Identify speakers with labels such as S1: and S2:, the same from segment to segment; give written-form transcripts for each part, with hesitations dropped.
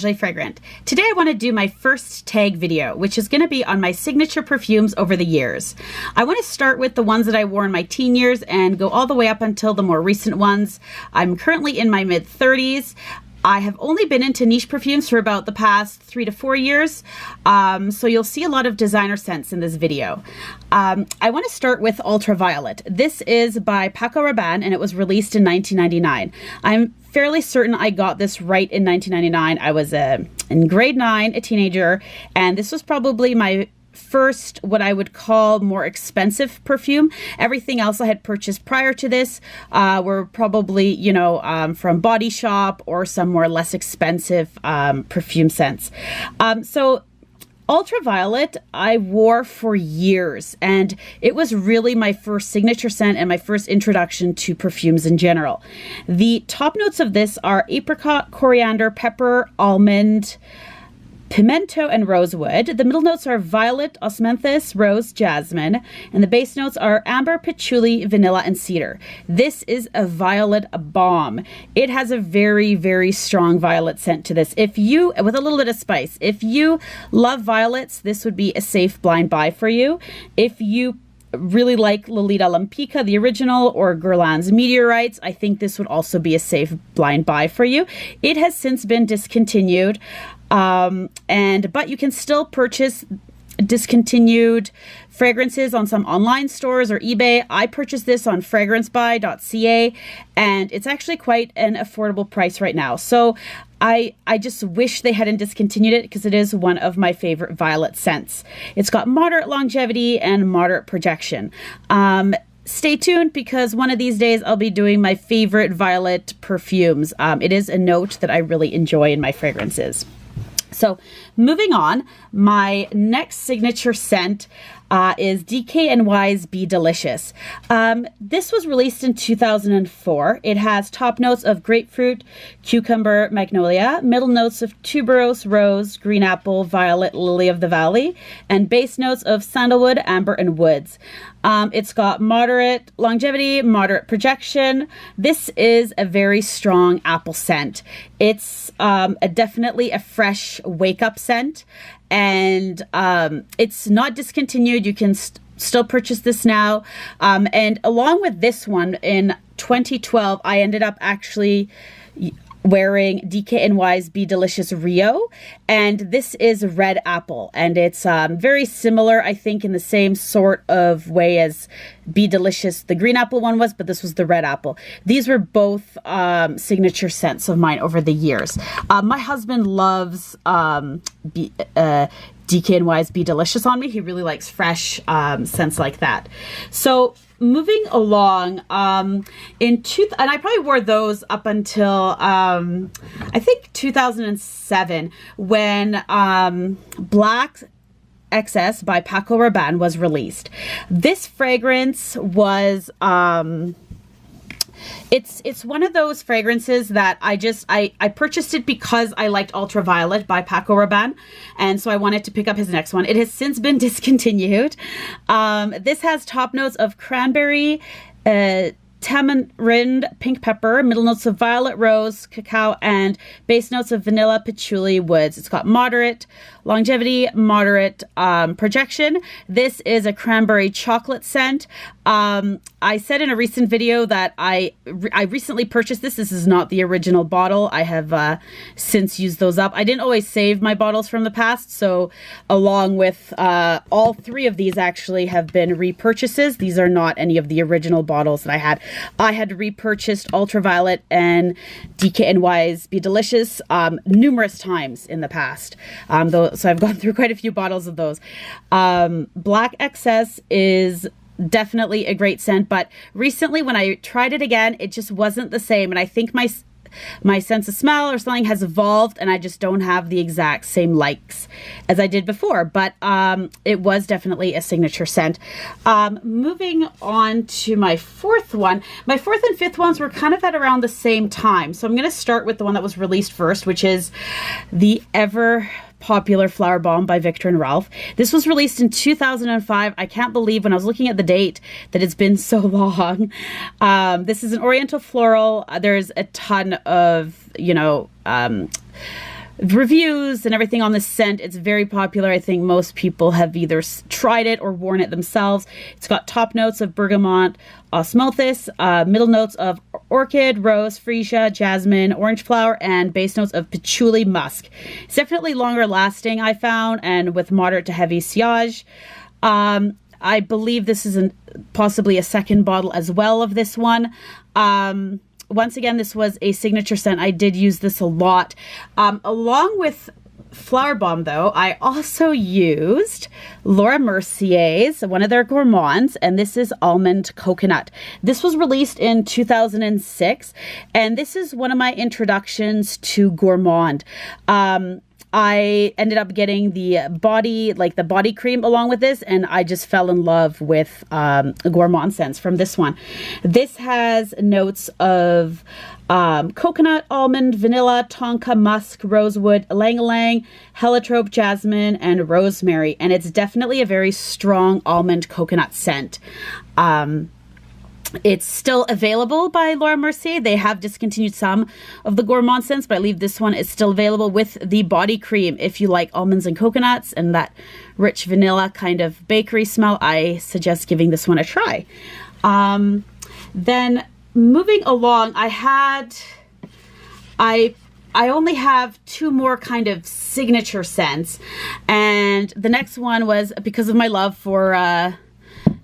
S1: Angela Fragrant. Today I want to do my first tag video, which is going to be on my signature perfumes over the years. I want to start with the ones that I wore in my teen years and go all the way up until the more recent ones. I'm currently in my mid-30s. I have only been into niche perfumes for about the past 3 to 4 years, so you'll see a lot of designer scents in this video. I want to start with Ultraviolet. This is by Paco Rabanne and it was released in 1999. I'm fairly certain I got this right in 1999. I was in grade 9, a teenager, and this was probably my first what I would call more expensive perfume. Everything else I had purchased prior to this were probably, you know, from Body Shop or some more less expensive perfume scents. So Ultraviolet I wore for years, and it was really my first signature scent and my first introduction to perfumes in general. The top notes of this are apricot, coriander, pepper, almond, pimento, and rosewood. The middle notes are violet, osmanthus, rose, jasmine, and the base notes are amber, patchouli, vanilla, and cedar. This is a violet bomb. It has a very, very strong violet scent to this. If you, with a little bit of spice, if you love violets, this would be a safe blind buy for you. If you really like Lolita Lampica, the original, or Guerlain's Meteorites, I think this would also be a safe blind buy for you. It has since been discontinued, but you can still purchase discontinued fragrances on some online stores or eBay. I purchased this on fragrancebuy.ca and it's actually quite an affordable price right now. So I just wish they hadn't discontinued it because it is one of my favorite violet scents. It's got moderate longevity and moderate projection. Stay tuned because one of these days I'll be doing my favorite violet perfumes. It is a note that I really enjoy in my fragrances. So moving on, my next signature scent is DKNY's Be Delicious. This was released in 2004. It has top notes of grapefruit, cucumber, magnolia, middle notes of tuberose, rose, green apple, violet, lily of the valley, and base notes of sandalwood, amber, and woods. It's got moderate longevity, moderate projection. This is a very strong apple scent. It's definitely a fresh wake-up scent, and it's not discontinued. You can still purchase this now. And along with this one, in 2012, I ended up actually wearing DKNY's Be Delicious Rio, and this is red apple, and it's very similar, I think, in the same sort of way as Be Delicious the green apple one was, but this was the red apple. These were both signature scents of mine over the years. My husband loves DKNY's Be Delicious on me. He really likes fresh scents like that. So moving along, and I probably wore those up until I think 2007 when Black XS by Paco Rabanne was released. This fragrance was it's one of those fragrances that I purchased it because I liked Ultraviolet by Paco Rabanne, and so I wanted to pick up his next one. It has since been discontinued. This has top notes of cranberry, tamarind, pink pepper, middle notes of violet, rose, cacao, and base notes of vanilla, patchouli, woods. It's got moderate longevity, moderate projection. This is a cranberry chocolate scent. I said in a recent video that I recently purchased this. This is not the original bottle. I have since used those up. I didn't always save my bottles from the past, so along with all 3 of these actually have been repurchases. These are not any of the original bottles that I had. I had repurchased Ultraviolet and DKNY's Be Delicious numerous times in the past. So I've gone through quite a few bottles of those. Black XS is definitely a great scent, but recently when I tried it again, it just wasn't the same, and I think my sense of smell or smelling has evolved, and I just don't have the exact same likes as I did before, but it was definitely a signature scent. Moving on to my 4th one. My 4th and 5th ones were kind of at around the same time, so I'm going to start with the one that was released first, which is the ever popular Flowerbomb by Viktor and Rolf. This was released in 2005. I can't believe when I was looking at the date that it's been so long. This is an oriental floral. There's a ton of, reviews and everything on this scent. It's very popular. I think most people have either tried it or worn it themselves. It's got top notes of bergamot, osmosis, middle notes of orchid, rose, freesia, jasmine, orange flower, and base notes of patchouli musk. It's definitely longer lasting, I found, and with moderate to heavy sillage. I believe this is possibly a second bottle as well of this one. Once again, this was a signature scent. I did use this a lot. Along with Flowerbomb, though, I also used Laura Mercier's, one of their gourmands, and this is Almond Coconut. This was released in 2006, and this is one of my introductions to gourmand. I ended up getting the body cream along with this, and I just fell in love with gourmand scents from this one. This has notes of coconut, almond, vanilla, tonka, musk, rosewood, ylang-ylang, heliotrope, jasmine, and rosemary, and it's definitely a very strong almond coconut scent. It's still available by Laura Mercier. They have discontinued some of the gourmand scents, but I believe this one is still available with the body cream. If you like almonds and coconuts and that rich vanilla kind of bakery smell, I suggest giving this one a try. Then moving along, I only have two more kind of signature scents, and the next one was because of my love for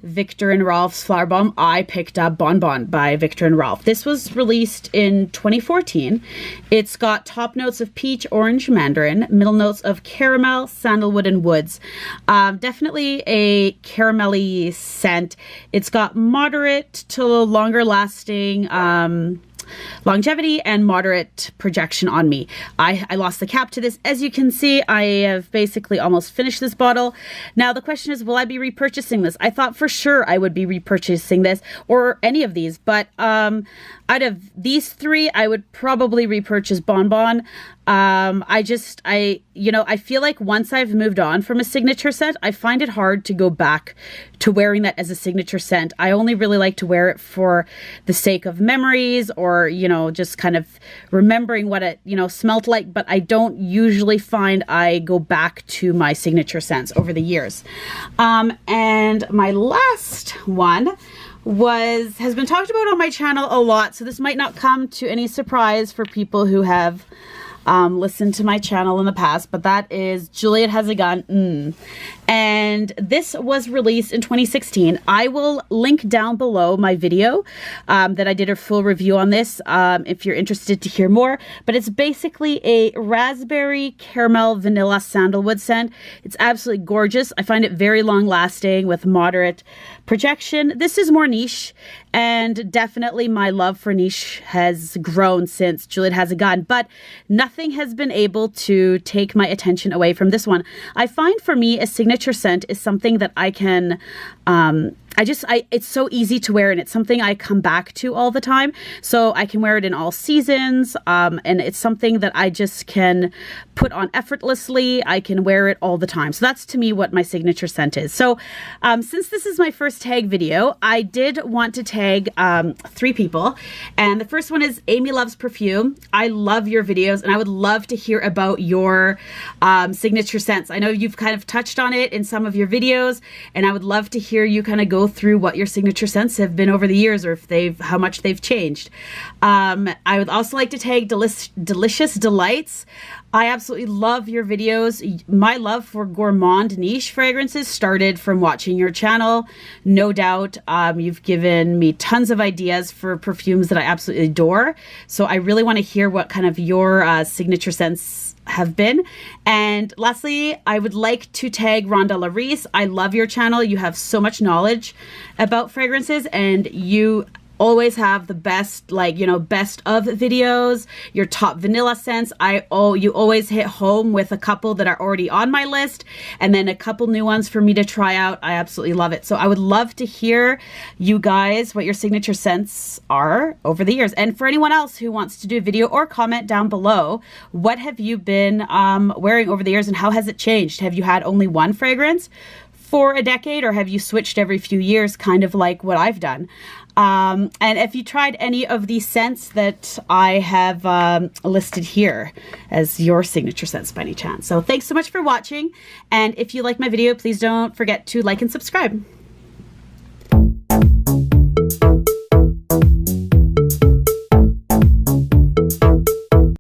S1: Viktor and Rolf's Flowerbomb. I picked up Bonbon by Viktor and Rolf. This was released in 2014. It's got top notes of peach, orange, mandarin, middle notes of caramel, sandalwood, and woods. Definitely a caramelly scent. It's got moderate to longer lasting longevity and moderate projection on me. I lost the cap to this. As you can see, I have basically almost finished this bottle. Now the question is, will I be repurchasing this? I thought for sure I would be repurchasing this or any of these, but out of these three, I would probably repurchase Bonbon. I feel like once I've moved on from a signature scent, I find it hard to go back to wearing that as a signature scent. I only really like to wear it for the sake of memories or, just kind of remembering what it, smelled like, but I don't usually find I go back to my signature scents over the years. And my last one has been talked about on my channel a lot, so this might not come to any surprise for people who have listened to my channel in the past, but that is Juliet Has a Gun. And this was released in 2016. I will link down below my video that I did a full review on this if you're interested to hear more. But it's basically a raspberry, caramel, vanilla, sandalwood scent. It's absolutely gorgeous. I find it very long lasting with moderate projection. This is more niche, and definitely my love for niche has grown since Juliet Has a Gun, but nothing has been able to take my attention away from this one. I find for me a signature scent is something that I can it's so easy to wear, and it's something I come back to all the time. So I can wear it in all seasons, and it's something that I just can put on effortlessly. I can wear it all the time. So that's to me what my signature scent is. So since this is my first tag video, I did want to tag 3 people. And the first one is Amy Loves Perfume. I love your videos, and I would love to hear about your signature scents. I know you've kind of touched on it in some of your videos, and I would love to hear you kind of go through what your signature scents have been over the years, or if how much they've changed. I would also like to tag Delicious Delights. I absolutely love your videos. My love for gourmand niche fragrances started from watching your channel. No doubt, you've given me tons of ideas for perfumes that I absolutely adore. So I really want to hear what kind of your signature scents have been. And lastly, I would like to tag Rhonda Larice. I love your channel. You have so much knowledge about fragrances, and you always have the best, best of videos, your top vanilla scents. You always hit home with a couple that are already on my list, and then a couple new ones for me to try out. I absolutely love it. So I would love to hear you guys, what your signature scents are over the years. And for anyone else who wants to do a video or comment down below, what have you been wearing over the years, and how has it changed? Have you had only one fragrance for a decade, or have you switched every few years, kind of like what I've done? And if you tried any of the scents that I have listed here as your signature scents by any chance. So thanks so much for watching. And if you like my video, please don't forget to like and subscribe.